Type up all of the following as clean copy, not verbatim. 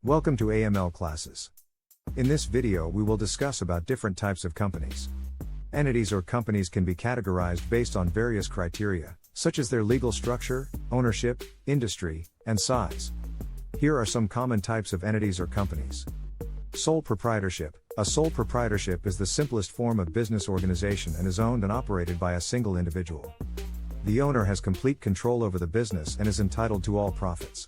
Welcome to AML classes. In this video we will discuss about different types of companies. Entities or companies can be categorized based on various criteria, such as their legal structure, ownership, industry, and size. Here are some common types of entities or companies. Sole proprietorship. A sole proprietorship is the simplest form of business organization and is owned and operated by a single individual. The owner has complete control over the business and is entitled to all profits.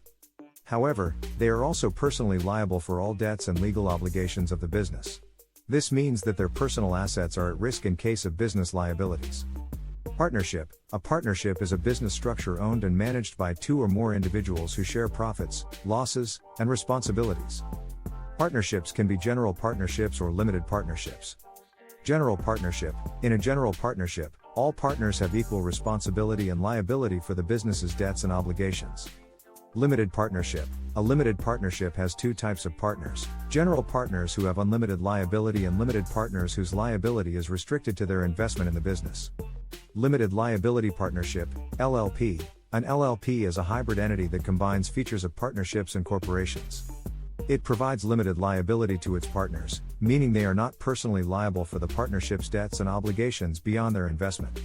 However, they are also personally liable for all debts and legal obligations of the business. This means that their personal assets are at risk in case of business liabilities. Partnership. A partnership is a business structure owned and managed by two or more individuals who share profits, losses, and responsibilities. Partnerships can be general partnerships or limited partnerships. General partnership. In a general partnership, all partners have equal responsibility and liability for the business's debts and obligations. Limited partnership. A limited partnership has two types of partners: general partners who have unlimited liability and limited partners whose liability is restricted to their investment in the business. Limited liability partnership, LLP. An LLP is a hybrid entity that combines features of partnerships and corporations. It provides limited liability to its partners, meaning they are not personally liable for the partnership's debts and obligations beyond their investment.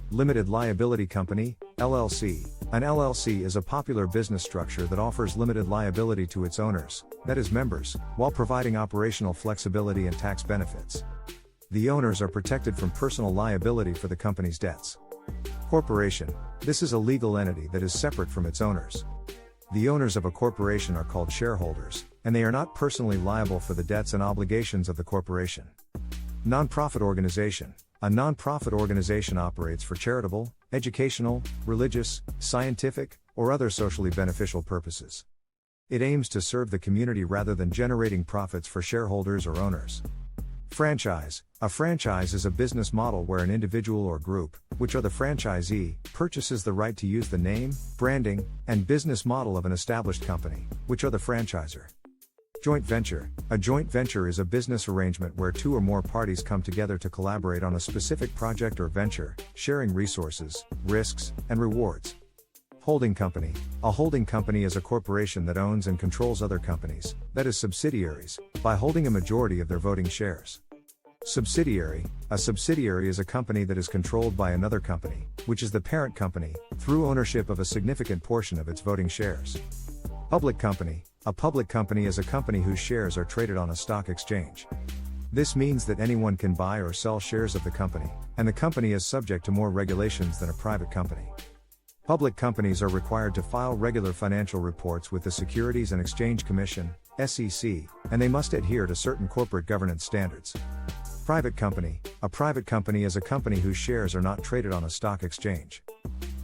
Limited liability company, LLC. An LLC is a popular business structure that offers limited liability to its owners, that is members, while providing operational flexibility and tax benefits. The owners are protected from personal liability for the company's debts. Corporation. This is a legal entity that is separate from its owners. The owners of a corporation are called shareholders, and they are not personally liable for the debts and obligations of the corporation. Nonprofit organization. A nonprofit organization operates for charitable, educational, religious, scientific, or other socially beneficial purposes. It aims to serve the community rather than generating profits for shareholders or owners. Franchise. A franchise is a business model where an individual or group, which are the franchisee, purchases the right to use the name, branding, and business model of an established company, which are the franchisor. Joint venture. A joint venture is a business arrangement where two or more parties come together to collaborate on a specific project or venture, sharing resources, risks, and rewards. Holding company. A holding company is a corporation that owns and controls other companies, that is subsidiaries, by holding a majority of their voting shares. Subsidiary. A subsidiary is a company that is controlled by another company, which is the parent company, through ownership of a significant portion of its voting shares. Public company. A public company is a company whose shares are traded on a stock exchange. This means that anyone can buy or sell shares of the company, and the company is subject to more regulations than a private company. Public companies are required to file regular financial reports with the Securities and Exchange Commission, SEC, and they must adhere to certain corporate governance standards. Private company. A private company is a company whose shares are not traded on a stock exchange.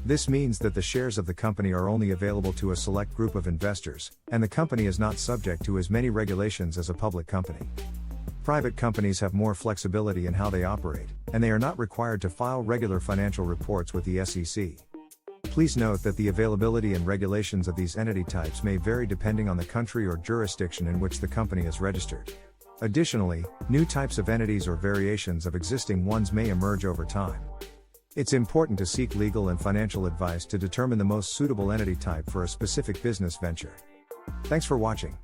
This means that the shares of the company are only available to a select group of investors, and the company is not subject to as many regulations as a public company. Private companies have more flexibility in how they operate, and they are not required to file regular financial reports with the SEC. Please note that the availability and regulations of these entity types may vary depending on the country or jurisdiction in which the company is registered. Additionally, new types of entities or variations of existing ones may emerge over time. It's important to seek legal and financial advice to determine the most suitable entity type for a specific business venture. Thanks for watching.